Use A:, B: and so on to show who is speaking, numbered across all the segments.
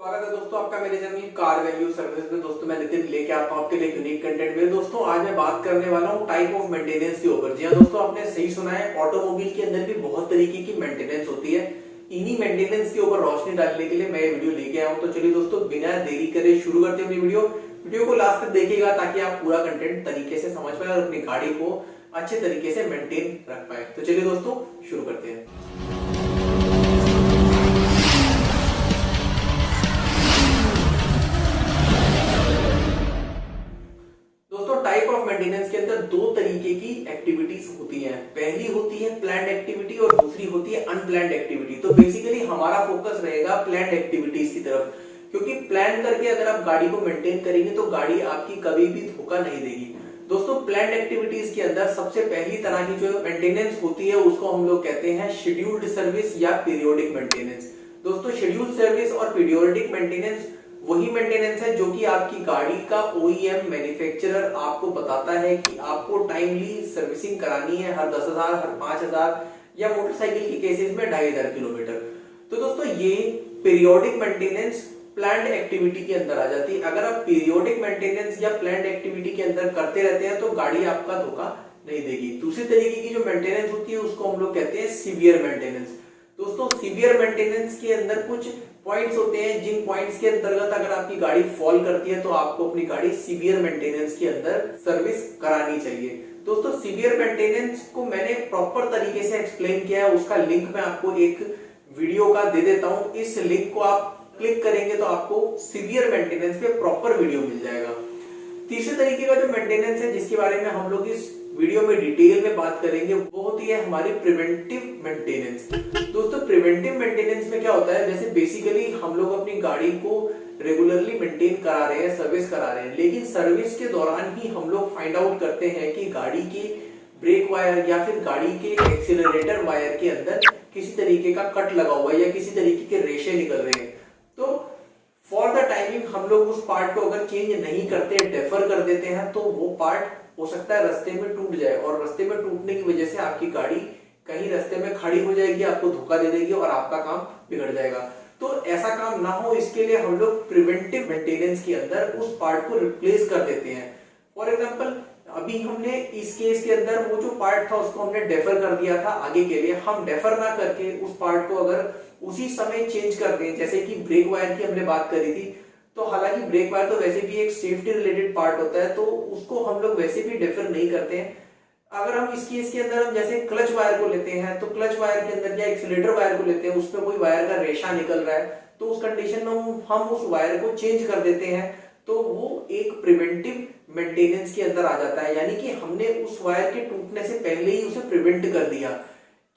A: स्वागत है दोस्तों आपका मेरे चैनल कार वैल्यू सर्विस में। दोस्तों मैं नितिन लेके आता हूं आपके लिए यूनिक कंटेंट में। दोस्तों आज मैं बात करने वाला हूं टाइप ऑफ मेंटेनेंस के ऊपर। जी हां दोस्तों, आपने सही सुना है, ऑटोमोबाइल के अंदर भी बहुत तरीके की मेंटेनेंस होती है। इन्हीं मेंटेनेंस के ऊपर रोशनी डालने के लिए मैं ये वीडियो लेके आया हूं। तो चलिए दोस्तों बिना देरी करे शुरू करते हैं अपनी वीडियो को लास्ट तक देखिएगा ताकि आप पूरा कंटेंट तरीके से समझ पाए और अपनी गाड़ी को अच्छे तरीके से मेंटेन रख पाए। तो चलिए दोस्तों शुरू करते हैं। टाइप ऑफ मेंटेनेंस के अंदर दो तरीके की एक्टिविटीज होती हैं। पहली होती है प्लान्ड एक्टिविटी और दूसरी होती है अनप्लान्ड एक्टिविटी। तो बेसिकली हमारा फोकस रहेगा प्लान्ड एक्टिविटीज की तरफ, क्योंकि प्लान करके अगर आप गाड़ी को मेंटेन करेंगे तो गाड़ी आपकी कभी भी धोखा नहीं देगी। दोस्तों प्लान्ड एक्टिविटीज के अंदर सबसे पहली तरह की जो मेंटेनेंस होती है उसको हम लोग कहते हैं शेड्यूल्ड सर्विस या पीरियोडिक मेंटेनेंस। दोस्तों शेड्यूल्ड सर्विस और पीरियोडिक मेंटेनेंस वही मेंटेनेंस है जो कि आपकी गाड़ी का ओईएम मैन्युफैक्चरर आपको बताता है कि आपको टाइमली सर्विसिंग करानी है, हर 10,000, हर 5,000 या मोटरसाइकिल के केसेस में 2,500 किलोमीटर। तो दोस्तों ये पीरियोडिक मेंटेनेंस प्लान्ड एक्टिविटी के अंदर आ जाती है। अगर आप पीरियोडिक मेंटेनेंस या प्लान्ड एक्टिविटी के अंदर करते रहते हैं तो गाड़ी आपका धोखा नहीं देगी। दूसरी तरीके की जो मेंटेनेंस होती है उसको हम लोग कहते हैं सीवियर मेंटेनेंस। दोस्तों सीवियर मेंटेनेंस के अंदर कुछ पॉइंट्स होते हैं जिन पॉइंट्स के अंतर्गत अगर आपकी गाड़ी फॉल करती है तो आपको अपनी गाड़ी सीवियर मेंटेनेंस के अंदर सर्विस करानी चाहिए। दोस्तों सीवियर मेंटेनेंस को मैंने प्रॉपर तरीके से एक्सप्लेन किया है, उसका लिंक मैं आपको एक वीडियो का दे देता हूं। इस लिंक को आप क्लिक करेंगे तो आपको सीवियर मेंटेनेंस पे प्रॉपर वीडियो मिल जाएगा। तीसरे तरीके का जो मेंटेनेंस है जिसके बारे में हम लोग इस वीडियो में डिटेल में बात करेंगे वो होती है हमारी प्रिवेंटिव मेंटेनेंस। दोस्तों प्रिवेंटिव मेंटेनेंस में क्या होता है, जैसे बेसिकली हम लोग अपनी गाड़ी को रेगुलरली मेंटेन करा रहे हैं, सर्विस करा रहे हैं, लेकिन सर्विस के दौरान ही हम लोग फाइंड आउट करते हैं कि गाड़ी के ब्रेक वायर या फिर गाड़ी के एक्सीलरेटर वायर के अंदर किसी तरीके का कट लगा हुआ है या किसी तरीके के रेशे निकल रहे हैं। तो फॉर द टाइमिंग हम लोग उस पार्ट को अगर चेंज नहीं करते, डेफर कर देते हैं, तो वो पार्ट हो सकता है रास्ते में टूट जाए और रास्ते में टूटने की वजह से आपकी गाड़ी कहीं रास्ते में खड़ी हो जाएगी, आपको धोखा दे देगी और आपका काम बिगड़ जाएगा। तो ऐसा काम ना हो इसके लिए हम लोग प्रिवेंटिव मेंटेनेंस के अंदर उस पार्ट को रिप्लेस कर देते हैं। फॉर एग्जांपल अभी हमने इस केस के अंदर वो जो पार्ट था उसको हमने डेफर कर दिया था आगे के लिए। हम डेफर ना करके उस पार्ट को अगर उसी समय चेंज कर दें, जैसे कि ब्रेक वायर की हमने बात करी थी, तो हालांकि ब्रेक वायर तो वैसे भी एक सेफ्टी रिलेटेड पार्ट होता है तो उसको हम लोग वैसे भी डेफर नहीं करते हैं। अगर हम इस केस के अंदर हम जैसे क्लच वायर को लेते हैं तो क्लच वायर के अंदर या एक्सीलरेटर वायर को लेते हैं, उसमें कोई वायर का रेशा निकल रहा है तो उस कंडीशन में हम उस वायर को चेंज कर देते हैं, तो वो एक प्रिवेंटिव मेंटेनेंस के अंदर आ जाता है, यानी कि हमने उस वायर के टूटने से पहले ही उसे प्रिवेंट कर दिया।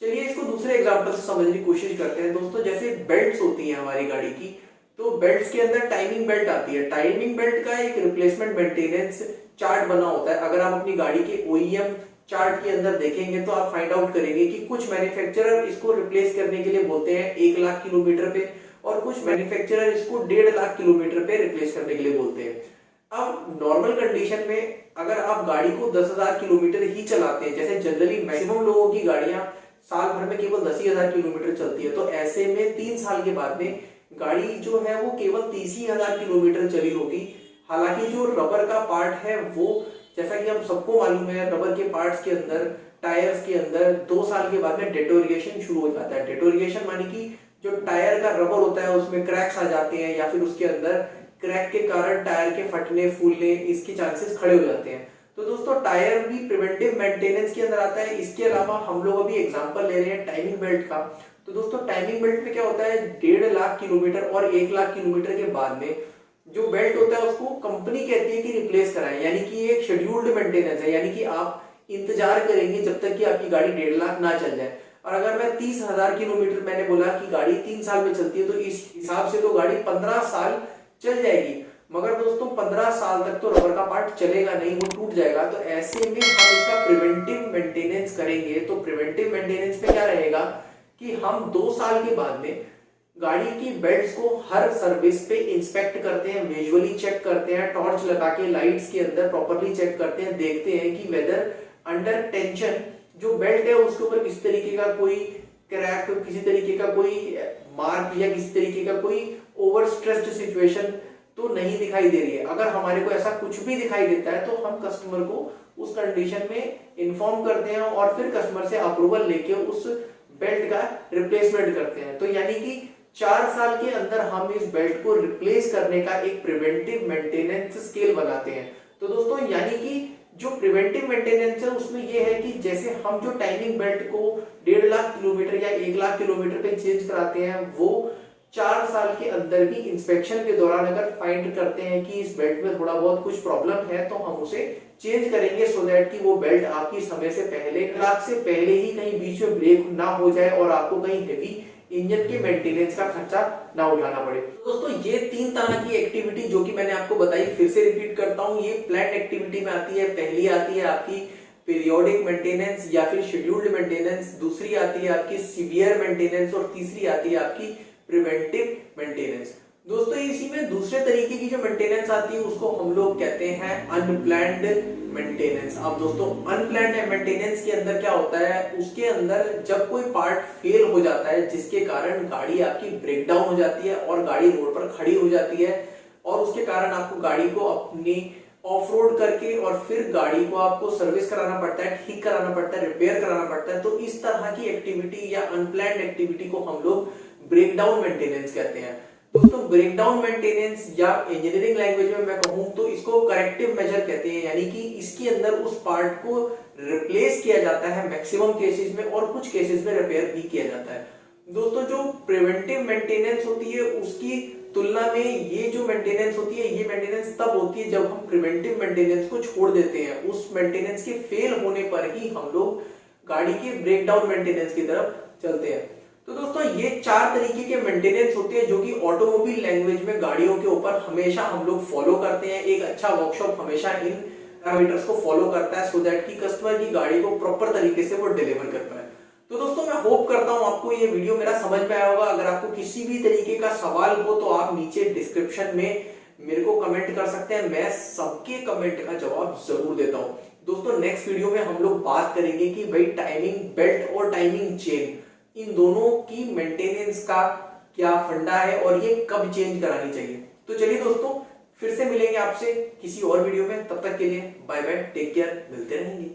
A: चलिए इसको दूसरे एग्जांपल से समझने की कोशिश करते हैं। दोस्तों जैसे बेल्ट्स होती हैं हमारी गाड़ी की, तो बेल्ट्स के अंदर टाइमिंग बेल्ट आती है। टाइमिंग बेल्ट का एक रिप्लेसमेंट मेंटेनेंस चार्ट बना होता है। अगर आप अपनी गाड़ी के ओईएम चार्ट के अंदर देखेंगे तो आप फाइंड आउट करेंगे कि कुछ मैन्युफैक्चरर इसको रिप्लेस करने के लिए बोलते हैं 1 लाख किलोमीटर पे और कुछ मैन्युफैक्चरर इसको 1.5 लाख किलोमीटर पे रिप्लेस करने के लिए बोलते हैं। अब नॉर्मल कंडीशन में अगर आप गाड़ी को 10,000 किलोमीटर ही चलाते हैं, जैसे जनरली मैक्सिमम लोगों की गाड़ियां साल भर में केवल 10,000 किलोमीटर चलती है, तो ऐसे में 3 साल के बाद में गाड़ी जो है वो केवल 30,000 किलोमीटर चली होगी। हालांकि जो रबर का पार्ट है वो, जैसा कि हम सबको मालूम है, रबर के पार्ट्स के अंदर, टायर्स के अंदर 2 साल के बाद में डेटोरिएशन शुरू हो जाता है। डेटोरिएशन माने कि जो टायर का रबर होता है उसमें क्रैक्स आ जाते हैं या फिर उसके अंदर क्रैक के कारण टायर के फटने फूलने इसके चांसेस खड़े हो जाते हैं। तो दोस्तों टायर भी प्रिवेंटिव मेंटेनेंस के अंदर आता है। इसके अलावा हम लोग अभी एग्जांपल ले रहे हैं टाइमिंग बेल्ट का। तो दोस्तों टाइमिंग बेल्ट में क्या होता है, 1.5 लाख किलोमीटर और 1 लाख किलोमीटर के बाद में जो बेल्ट होता है उसको कंपनी कहती है कि रिप्लेस कराएं, यानी कि ये एक शेड्यूल्ड मेंटेनेंस है, यानी कि आप इंतजार करेंगे जब तक कि आपकी गाड़ी 1.5 लाख ना चल जाए। और अगर मैं 30,000 किलोमीटर, मैंने बोला कि गाड़ी 3 साल में चलती है, तो इस हिसाब से तो गाड़ी 15 साल चल जाएगी। मगर दोस्तों 15 साल तक तो रबर का पार्ट चलेगा नहीं, वो टूट जाएगा। तो ऐसे में हम इसका प्रिवेंटिव मेंटेनेंस करेंगे। तो प्रिवेंटिव मेंटेनेंस में क्या रहेगा कि हम 2 साल के बाद में गाड़ी की बेल्ट्स को हर सर्विस पे इंस्पेक्ट करते हैं, विजुअली चेक करते हैं, टॉर्च लगा के लाइट्स के अंदर प्रॉपर्ली चेक करते हैं, देखते हैं कि वेदर अंडर टेंशन जो बेल्ट है उसके ऊपर किसी तरीके का कोई क्रैक, किसी तरीके का कोई मार्क या किसी तरीके का कोई ओवर स्ट्रेस्ड सिचुएशन तो नहीं दिखाई दे रही है। अगर हमारे को ऐसा कुछ भी दिखाई देता है तो हम कस्टमर को उस कंडीशन में इन्फॉर्म करते हैं और फिर कस्टमर से अप्रूवल लेके उस बेल्ट का रिप्लेसमेंट करते हैं। तो यानी कि 4 साल के अंदर हम इस बेल्ट को रिप्लेस करने का एक प्रिवेंटिव मेंटेनेंस स्केल बनाते हैं। तो दोस्तों यानी कि जो प्रिवेंटिव मेंटेनेंस है उसमें यह है कि जैसे हम जो टाइमिंग बेल्ट को 1.5 लाख किलोमीटर या 1 लाख किलोमीटर पे चेंज कराते हैं, वो 4 साल के अंदर भी इंस्पेक्शन के दौरान अगर फाइंड करते हैं कि इस बेल्ट में थोड़ा बहुत कुछ प्रॉब्लम है तो हम उसे चेंज करेंगे, सो दैट कि वो बेल्ट आपकी समय से पहले, 1 लाख से पहले ही कहीं बीच में ब्रेक ना हो जाए और आपको कहीं हेवी इंजन के मेंटेनेंस का खर्चा ना उठाना पड़े। दोस्तों ये 3 तरह की एक्टिविटी जो कि मैंने आपको बताई, फिर से रिपीट करता हूं, ये प्लान्ड एक्टिविटी में आती है। पहली आती है आपकी पीरियोडिक मेंटेनेंस या फिर शेड्यूल्ड मेंटेनेंस, दूसरी आती है आपकी सीवियर मेंटेनेंस और तीसरी आती है आपकी प्रिवेंटिव मेंटेनेंस। दोस्तों इसी में दूसरे तरीके की जो मेंटेनेंस आती है उसको हम लोग कहते हैं अनप्लैंड मेंटेनेंस। अब दोस्तों अनप्लैंड मेंटेनेंस के अंदर क्या होता है, उसके अंदर जब कोई पार्ट फेल हो जाता है जिसके कारण गाड़ी आपकी ब्रेक डाउन हो जाती है और गाड़ी रोड पर खड़ी हो जाती है और उसके कारण आपको गाड़ी को अपनी ऑफ रोड करके और फिर गाड़ी को आपको सर्विस कराना पड़ता है, ठीक कराना पड़ता है, रिपेयर कराना पड़ता है। तो इस तरह की एक्टिविटी या अनप्लैंड एक्टिविटी को हम लोग ब्रेकडाउन मेंटेनेंस कहते हैं। दोस्तों ब्रेकडाउन मेंटेनेंस या इंजीनियरिंग लैंग्वेज में मैं कहूं तो इसको करेक्टिव मेजर कहते हैं, यानी कि इसके अंदर उस पार्ट को रिप्लेस किया जाता है मैक्सिमम केसेस में और कुछ केसेस में रिपेयर भी किया जाता है। दोस्तों जो प्रिवेंटिव मेंटेनेंस होती है उसकी तुलना में ये जो मेंटेनेंस होती है, ये मेंटेनेंस तब होती है जब हम प्रिवेंटिव मेंटेनेंस को छोड़ देते हैं। उस मेंटेनेंस के फेल होने पर ही हम लोग गाड़ी के ब्रेकडाउन मेंटेनेंस की तरफ चलते हैं। तो दोस्तों ये 4 तरीके के मेंटेनेंस होते हैं जो कि ऑटोमोबाइल लैंग्वेज में गाड़ियों के ऊपर हमेशा हम लोग फॉलो करते हैं। एक अच्छा वर्कशॉप हमेशा इन पैरामीटर्स को फॉलो करता है, सो दैट कि कस्टमर की गाड़ी को प्रॉपर तरीके से वो डिलीवर कर पाए। तो दोस्तों मैं होप करता हूं आपको ये वीडियो मेरा समझ में आया होगा। अगर आपको किसी भी तरीके का सवाल हो तो आप नीचे डिस्क्रिप्शन में मेरे को कमेंट कर सकते हैं, मैं सबके कमेंट का जवाब जरूर देता हूं। दोस्तों नेक्स्ट वीडियो में हम लोग बात करेंगे कि भाई टाइमिंग बेल्ट और टाइमिंग चेन, इन दोनों की मेंटेनेंस का क्या फंडा है और ये कब चेंज करानी चाहिए। तो चलिए दोस्तों फिर से मिलेंगे आपसे किसी और वीडियो में, तब तक के लिए बाय बाय, टेक केयर, मिलते रहेंगे।